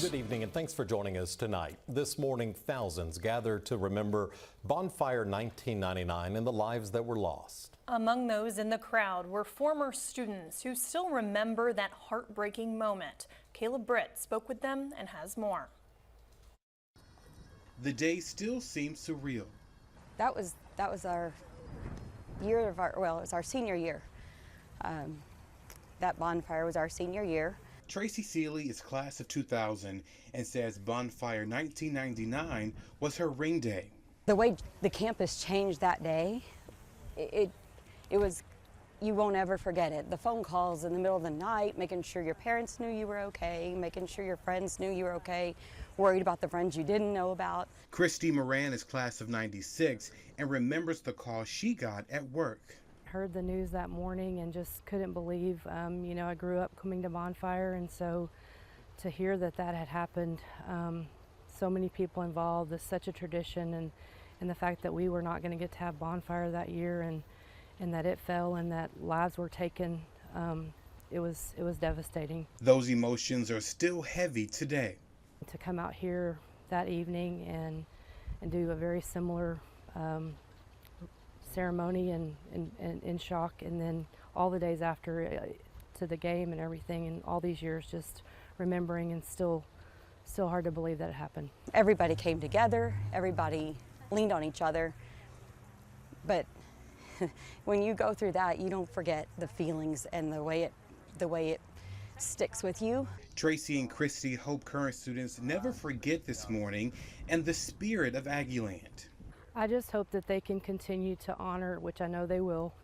Good evening and thanks for joining us tonight. This morning, thousands gathered to remember Bonfire 1999 and the lives that were lost. Among those in the crowd were former students who still remember that heartbreaking moment. Caleb Britt spoke with them and has more. The day still seems surreal. That was our year of it was our senior year. That bonfire was our senior year. Tracy Seeley is class of 2000 and says Bonfire 1999 was her ring day. The way the campus changed that day, it was, you won't ever forget it. The phone calls in the middle of the night, making sure your parents knew you were okay, making sure your friends knew you were okay, worried about the friends you didn't know about. Christy Moran is class of 96 and remembers the call she got at work. Heard the news that morning and just couldn't believe, you know, I grew up coming to Bonfire, and so to hear that that had happened, so many people involved, it's such a tradition, and the fact that we were not going to get to have Bonfire that year, and that it fell and that lives were taken, it was devastating. Those emotions are still heavy today. To come out here that evening and do a very similar ceremony and in shock, and then all the days after to the game and everything, and all these years just remembering, and still hard to believe that it happened. Everybody Came together, everybody leaned on each other, but when you go through that, you don't forget the feelings and the way it sticks with you. Tracy and Christy hope current students never forget this morning and the spirit of Aggieland. I just hope that they can continue to honor, which I know they will,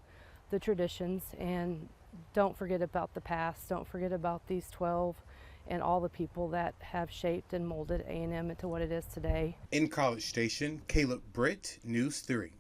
the traditions, and don't forget about the past. Don't forget about these 12 and all the people that have shaped and molded A&M into what it is today. In College Station, Caleb Britt, News 3.